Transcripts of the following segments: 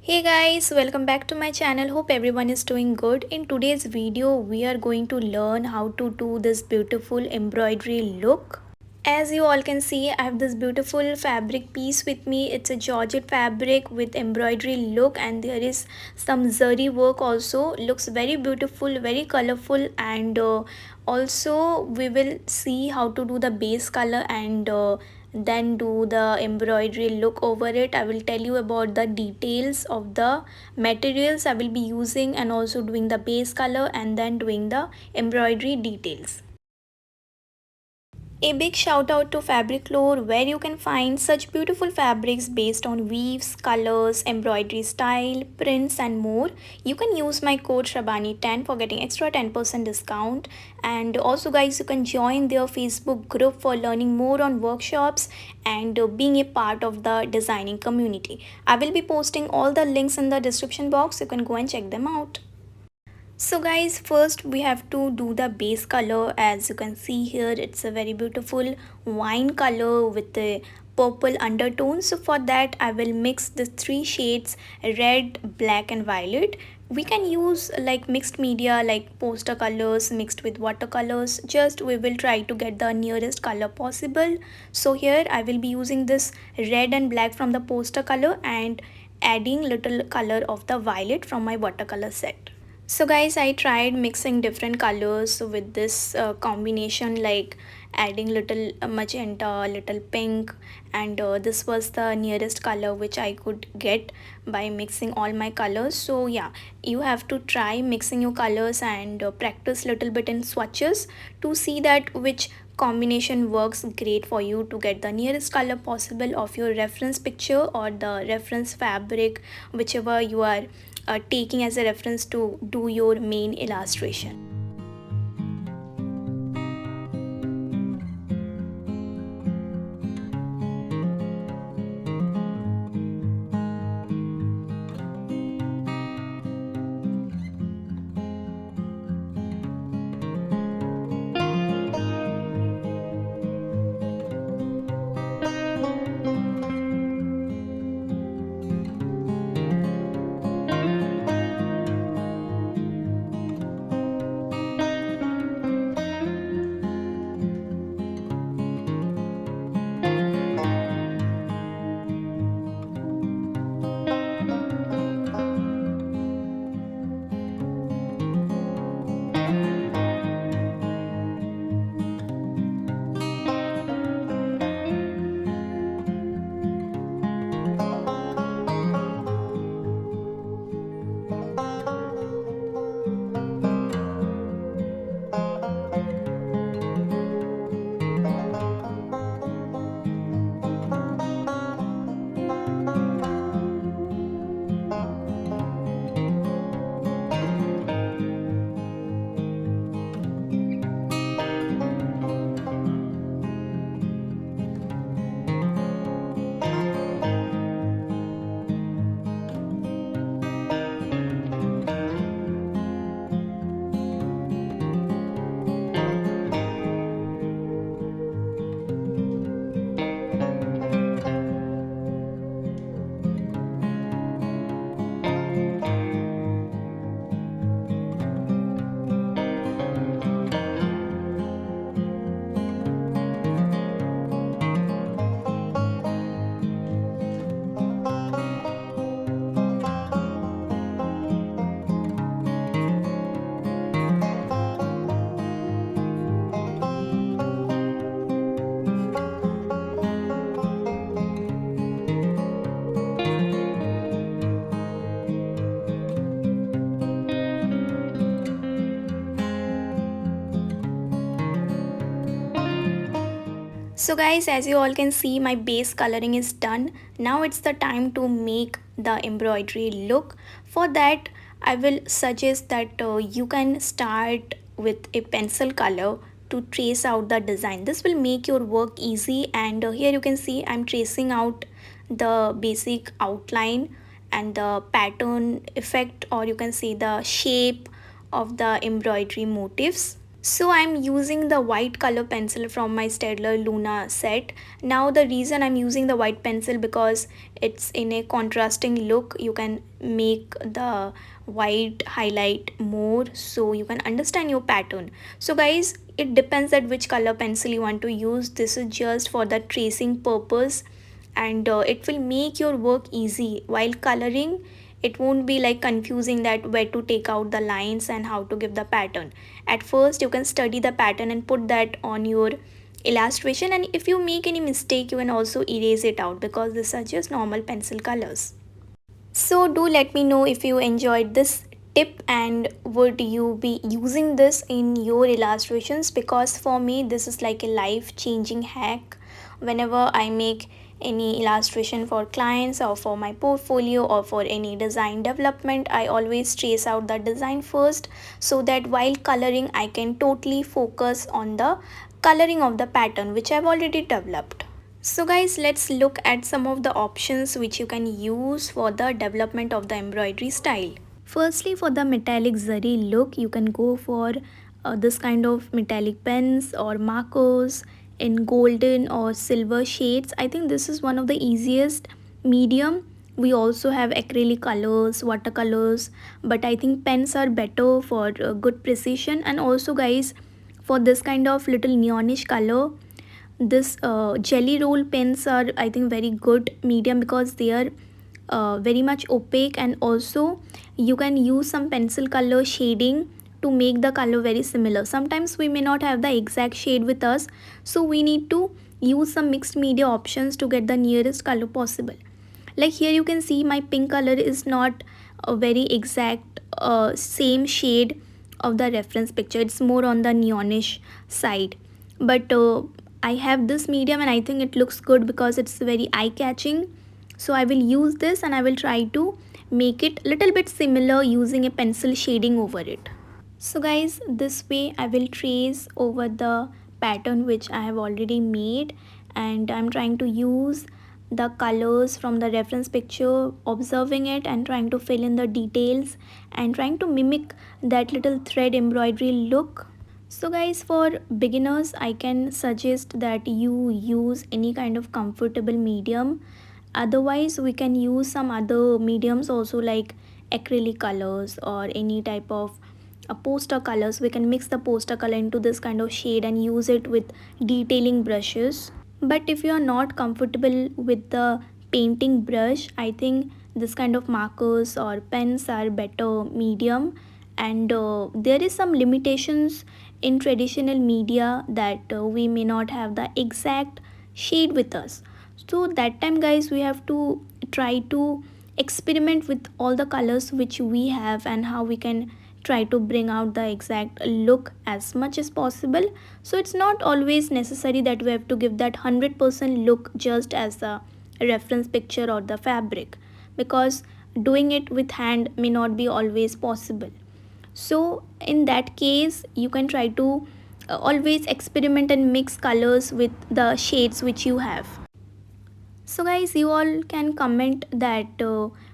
Hey guys, welcome back to my channel. Hope everyone is doing good. In today's video, we are going to learn how to do this beautiful embroidery look. As you all can see, I have this beautiful fabric piece with me. It's a georgette fabric with embroidery look, and there is some zari work also. Looks very beautiful, very colorful, and also we will see how to do the base color and then do the embroidery look over it. I will tell you about the details of the materials I will be using and also doing the base color and then doing the embroidery details. A big shout out to Fabriclore, where you can find such beautiful fabrics based on weaves, colors, embroidery style, prints and more. You can use my code Shrabani10 for getting extra 10% discount. And also guys, you can join their Facebook group for learning more on workshops and being a part of the designing community. I will be posting all the links in the description box. You can go and check them out. So guys, first we have to do the base color. As you can see here, it's a very beautiful wine color with the purple undertone. So for that I will mix the three shades red, black and violet. We can use like mixed media like poster colors mixed with watercolors. Just we will try to get the nearest color possible. So here I will be using this red and black from the poster color and adding little color of the violet from my watercolor set. So guys, I tried mixing different colors with this combination, like adding little magenta, little pink, and this was the nearest color which I could get by mixing all my colors. So yeah, you have to try mixing your colors and practice little bit in swatches to see that which combination works great for you to get the nearest color possible of your reference picture or the reference fabric, whichever you are taking as a reference to do your main illustration. So guys, as you all can see, my base coloring is done. Now it's the time to make the embroidery look. For that, I will suggest that you can start with a pencil color to trace out the design. This will make your work easy, and here you can see I'm tracing out the basic outline and the pattern effect, or you can see the shape of the embroidery motifs. So I'm using the white color pencil from my Staedtler Luna set. Now the reason I'm using the white pencil because it's in a contrasting look. You can make the white highlight more so you can understand your pattern. So guys, it depends that which color pencil you want to use. This is just for the tracing purpose, and it will make your work easy while coloring. It won't be like confusing that where to take out the lines and how to give the pattern. At first you can study the pattern and put that on your illustration, and if you make any mistake you can also erase it out because these are just normal pencil colors. So do let me know if you enjoyed this tip and would you be using this in your illustrations, because for me this is like a life changing hack. Whenever I make any illustration for clients or for my portfolio or for any design development, I always trace out the design first so that while coloring I can totally focus on the coloring of the pattern which I've already developed. So guys, let's look at some of the options which you can use for the development of the embroidery style. Firstly, for the metallic zari look, you can go for this kind of metallic pens or markers in golden or silver shades. I think this is one of the easiest medium. We also have acrylic colors, watercolors, but I think pens are better for good precision. And also guys, for this kind of little neonish color, this jelly roll pens are I think very good medium because they are very much opaque, and also you can use some pencil color shading to make the color very similar. Sometimes we may not have the exact shade with us, so we need to use some mixed media options to get the nearest color possible. Like here you can see my pink color is not a very exact same shade of the reference picture. It's more on the neonish side, but I have this medium and I think it looks good because it's very eye-catching. So I will use this and I will try to make it little bit similar using a pencil shading over it. So guys, this way I will trace over the pattern which I have already made, and I'm trying to use the colors from the reference picture, observing it and trying to fill in the details and trying to mimic that little thread embroidery look. So guys, for beginners I can suggest that you use any kind of comfortable medium. Otherwise we can use some other mediums also, like acrylic colors or any type of poster colors. We can mix the poster color into this kind of shade and use it with detailing brushes. But if you are not comfortable with the painting brush, I think this kind of markers or pens are better medium. And there is some limitations in traditional media that we may not have the exact shade with us. So that time guys, we have to try to experiment with all the colors which we have and how we can try to bring out the exact look as much as possible. So it's not always necessary that we have to give that 100% look just as the reference picture or the fabric, because doing it with hand may not be always possible. So in that case you can try to always experiment and mix colors with the shades which you have. So guys, you all can comment that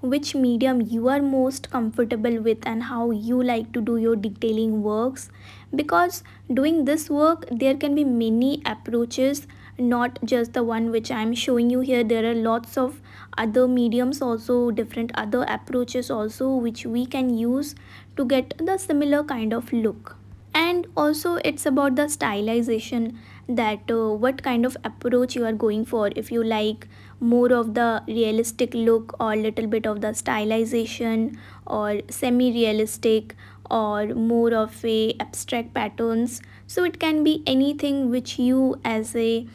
which medium you are most comfortable with and how you like to do your detailing works, because doing this work there can be many approaches, not just the one which I am showing you here. There are lots of other mediums also, different other approaches also which we can use to get the similar kind of look. And also it's about the stylization, that what kind of approach you are going for. If you like more of the realistic look or little bit of the stylization or semi-realistic or more of a abstract patterns, so it can be anything which you as a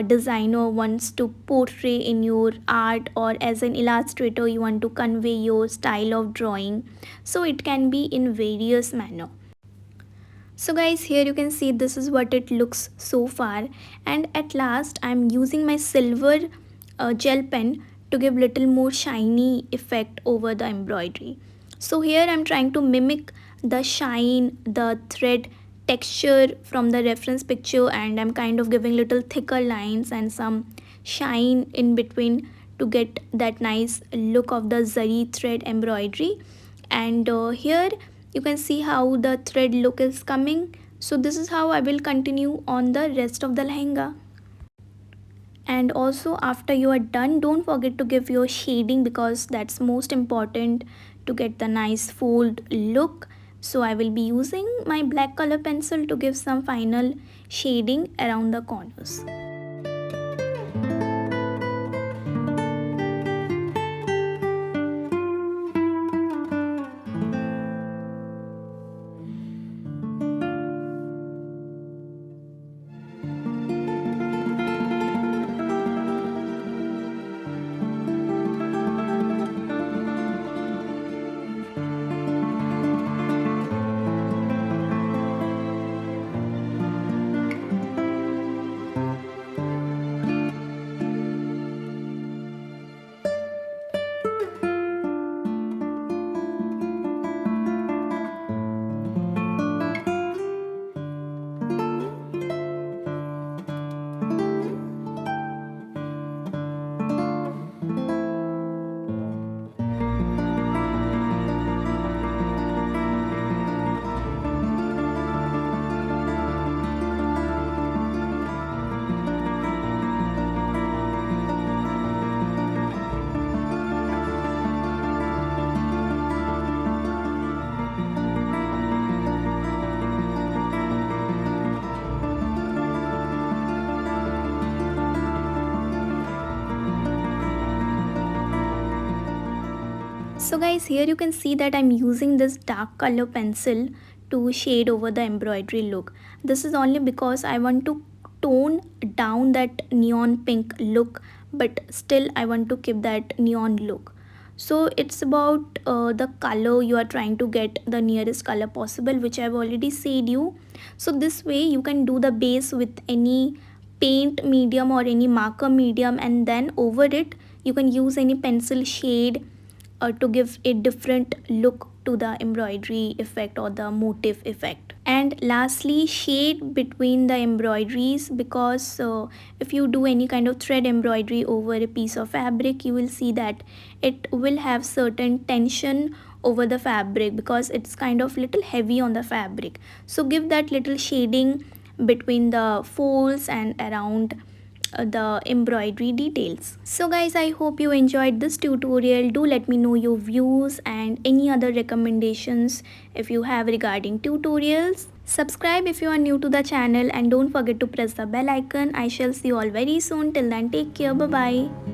designer wants to portray in your art, or as an illustrator you want to convey your style of drawing. So it can be in various manner. So guys, here you can see this is what it looks so far, and at last I'm using my silver gel pen to give little more shiny effect over the embroidery. So here I'm trying to mimic the shine, the thread texture from the reference picture, and I'm kind of giving little thicker lines and some shine in between to get that nice look of the zari thread embroidery. And here you can see how the thread look is coming. So this is how I will continue on the rest of the lehenga. And also after you are done, don't forget to give your shading because that's most important to get the nice fold look. So I will be using my black color pencil to give some final shading around the corners. So guys, here you can see that I'm using this dark color pencil to shade over the embroidery look. This is only because I want to tone down that neon pink look, but still I want to keep that neon look. So it's about the color you are trying to get the nearest color possible, which I've already said you. So this way you can do the base with any paint medium or any marker medium, and then over it you can use any pencil shade to give a different look to the embroidery effect or the motif effect. And lastly, shade between the embroideries, because if you do any kind of thread embroidery over a piece of fabric, you will see that it will have certain tension over the fabric because it's kind of little heavy on the fabric. So give that little shading between the folds and around the embroidery details. So guys, I hope you enjoyed this tutorial. Do let me know your views and any other recommendations if you have regarding tutorials. Subscribe if you are new to the channel and don't forget to press the bell icon. I shall see you all very soon. Till then, take care. Bye bye.